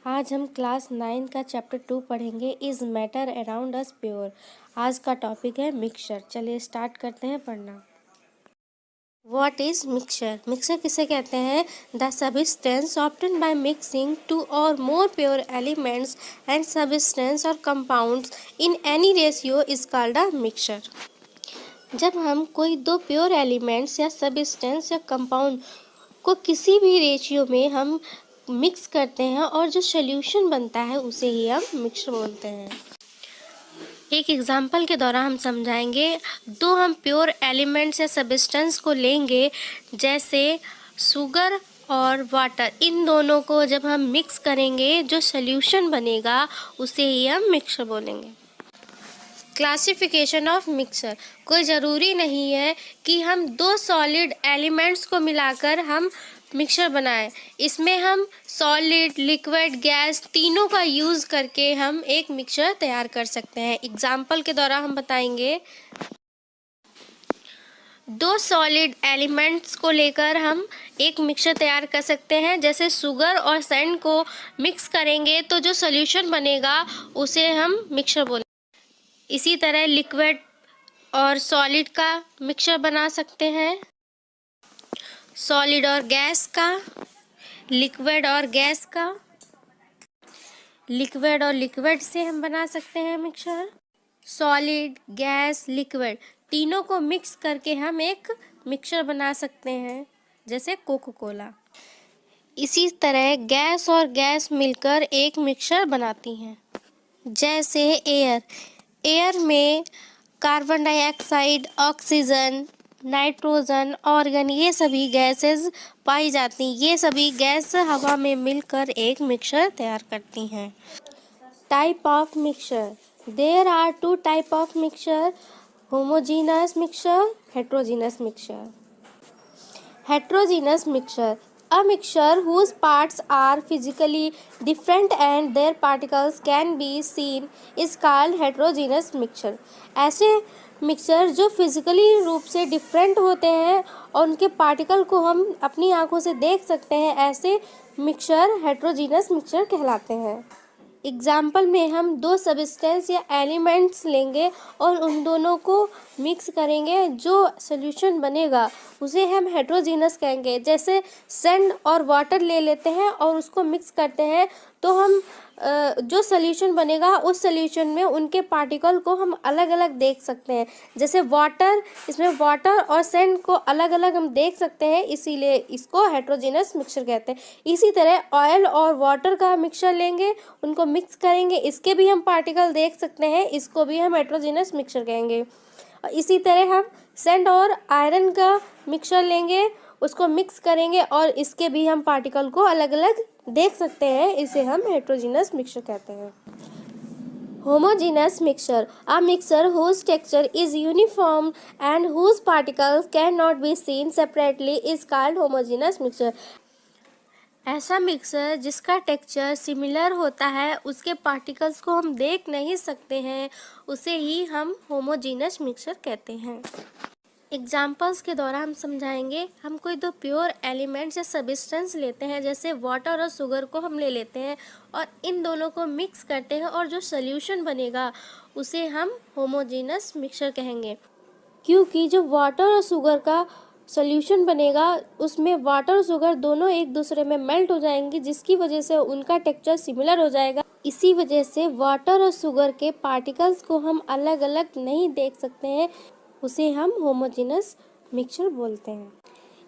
आज हम क्लास 9 का चैप्टर 2 पढ़ेंगे is matter around us pure. आज का टॉपिक है मिक्सचर। चलिए स्टार्ट करते हैं पढ़ना। What is mixture? मिक्सचर किसे कहते हैं? The substance obtain by mixing two or more pure elements and substance or compounds in any ratio is called a mixture. जब हम कोई दो प्योर एलिमेंट्स या सब्सटेंस या कंपाउंड को किसी भी रेशियो में हम मिक्स करते हैं और जो सोल्यूशन बनता है उसे ही हम मिक्सचर बोलते हैं। एक एग्जाम्पल के द्वारा हम समझाएंगे। दो हम प्योर एलिमेंट्स या सब्सटेंस को लेंगे, जैसे शुगर और वाटर। इन दोनों को जब हम मिक्स करेंगे जो सोल्यूशन बनेगा उसे ही हम मिक्सचर बोलेंगे। Classification of mixture. कोई ज़रूरी नहीं है कि हम दो सॉलिड एलिमेंट्स को मिलाकर हम मिक्सचर बनाएं। इसमें हम सॉलिड, लिक्विड, गैस तीनों का यूज़ करके हम एक मिक्सचर तैयार कर सकते हैं। एग्जाम्पल के द्वारा हम बताएंगे। दो सॉलिड एलिमेंट्स को लेकर हम एक मिक्सचर तैयार कर सकते हैं, जैसे शुगर और सैंड को मिक्स करेंगे तो जो सॉल्यूशन बनेगा उसे हम मिक्सचर बोलेंगे। इसी तरह लिक्विड और सॉलिड का मिक्सचर बना सकते हैं, सॉलिड और गैस का, लिक्विड और गैस का, लिक्विड और लिक्विड से हम बना सकते हैं मिक्सचर। सॉलिड, गैस, लिक्विड तीनों को मिक्स करके हम एक मिक्सचर बना सकते हैं, जैसे कोको कोला। इसी तरह गैस और गैस मिलकर एक मिक्सचर बनाती हैं, जैसे एयर। एयर में carbon dioxide, oxygen, nitrogen, organ ये सभी गैसेस पाई जाती हैं। ये सभी गैस हवा में मिलकर एक मिक्सचर तैयार करती हैं। Type of mixture. There are two type of mixture, homogeneous mixture, heterogeneous mixture. Heterogeneous mixture, a mixture whose parts are physically different and their particles can be seen is called heterogeneous mixture. ऐसे mixture जो physically रूप से different होते हैं और उनके particle को हम अपनी आंखों से देख सकते हैं, ऐसे मिक्सचर हेट्रोजीनस मिक्सचर कहलाते हैं। एग्जाम्पल में हम दो सब्सटेंस या एलिमेंट्स लेंगे और उन दोनों को मिक्स करेंगे, जो सोल्यूशन बनेगा उसे हम हेट्रोजीनस कहेंगे। जैसे सैंड और वाटर ले लेते हैं और उसको मिक्स करते हैं तो हम जो सोल्यूशन बनेगा उस सोल्यूशन में उनके पार्टिकल को हम अलग अलग देख सकते हैं। जैसे वाटर, इसमें वाटर और सैंड को अलग अलग हम देख सकते हैं, इसीलिए इसको हेट्रोजीनस मिक्सचर कहते हैं। इसी तरह ऑयल और वाटर का मिक्सचर लेंगे, उनको मिक्स करेंगे, इसके भी हम पार्टिकल देख सकते हैं, इसको भी हम हेट्रोजीनस मिक्सचर कहेंगे। इसी तरह हम सैंड और आयरन का मिक्सचर लेंगे, उसको मिक्स करेंगे और इसके भी हम पार्टिकल को अलग अलग देख सकते हैं, इसे हम हेट्रोजीनस मिक्सचर कहते हैं। Homogeneous mixture, a mixture whose texture is uniform and whose particles cannot be seen separately is called homogeneous mixture. ऐसा मिक्सर जिसका टेक्सचर सिमिलर होता है, उसके पार्टिकल्स को हम देख नहीं सकते हैं, उसे ही हम होमोजीनस मिक्सचर कहते हैं। एग्जाम्पल्स के द्वारा हम समझाएंगे। हम कोई दो प्योर एलिमेंट्स या सब्सटेंस लेते हैं, जैसे वाटर और शुगर को हम ले लेते हैं और इन दोनों को मिक्स करते हैं और जो सोल्यूशन बनेगा उसे हम होमोजीनस मिक्सचर कहेंगे। क्योंकि जो वाटर और शुगर का सोल्यूशन बनेगा उसमें वाटर और शुगर दोनों एक दूसरे में मेल्ट हो जाएंगी, जिसकी वजह से उनका टेक्सचर सिमिलर हो जाएगा। इसी वजह से वाटर और शुगर के पार्टिकल्स को हम अलग अलग नहीं देख सकते हैं, उसे हम होमोजीनस मिक्सचर बोलते हैं।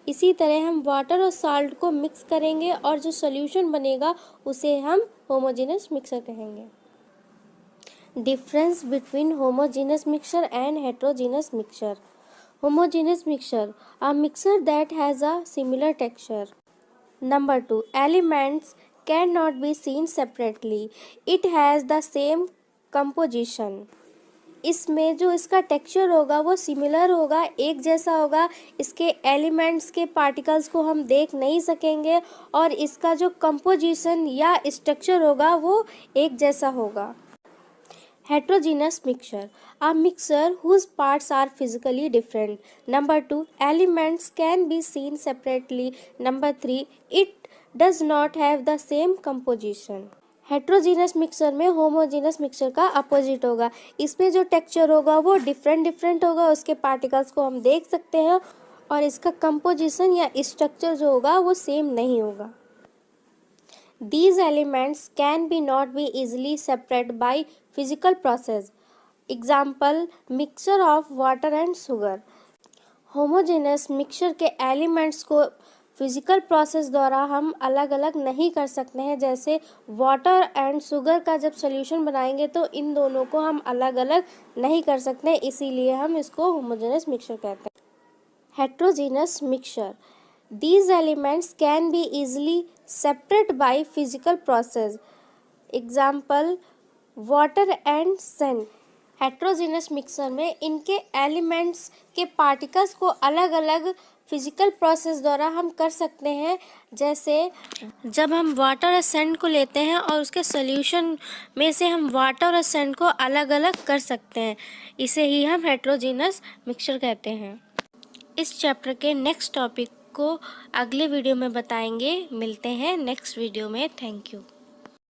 इसी तरह हम वाटर और साल्ट को मिक्स करेंगे और जो सोल्यूशन बनेगा उसे हम होमोजीनस मिक्सचर कहेंगे। Difference between homogeneous mixture and heterogeneous mixture. Homogeneous mixture, a mixture that has a similar texture. Number 2, elements cannot be seen separately. It has the same composition. इसमें जो इसका टेक्सचर होगा वो similar होगा, एक जैसा होगा। इसके एलिमेंट्स के पार्टिकल्स को हम देख नहीं सकेंगे और इसका जो कंपोजिशन या स्ट्रक्चर होगा वो एक जैसा होगा। Heterogeneous mixture, a mixture whose parts are physically different. Number 2, elements can be seen separately. Number 3, it does not have the same composition. Heterogeneous mixture में होमोजीनस मिक्सचर का अपोजिट होगा। इसमें जो टेक्सचर होगा वो डिफरेंट होगा, उसके पार्टिकल्स को हम देख सकते हैं और इसका कंपोजिशन या स्ट्रक्चर जो होगा वो सेम नहीं होगा। These elements can be not be easily separated by physical process. Example, mixture of water and sugar. Homogeneous mixture के एलिमेंट्स को फिजिकल प्रोसेस द्वारा हम अलग अलग नहीं कर सकते हैं। जैसे वाटर एंड शुगर का जब सॉल्यूशन बनाएंगे तो इन दोनों को हम अलग अलग नहीं कर सकते, इसीलिए हम इसको होमोजेनस मिक्सचर कहते हैं। Heterogeneous mixture, these elements can be easily separated by physical process. Example, water and sand. Heterogeneous mixture में इनके एलिमेंट्स के पार्टिकल्स को अलग अलग फिजिकल प्रोसेस द्वारा हम कर सकते हैं। जैसे जब हम वाटर और सैंड को लेते हैं और उसके सॉल्यूशन में से हम वाटर और सैंड को अलग अलग कर सकते हैं, इसे ही हम हेट्रोजीनस मिक्सचर कहते हैं। इस चैप्टर के नेक्स्ट टॉपिक को अगले वीडियो में बताएंगे। मिलते हैं नेक्स्ट वीडियो में। Thank you.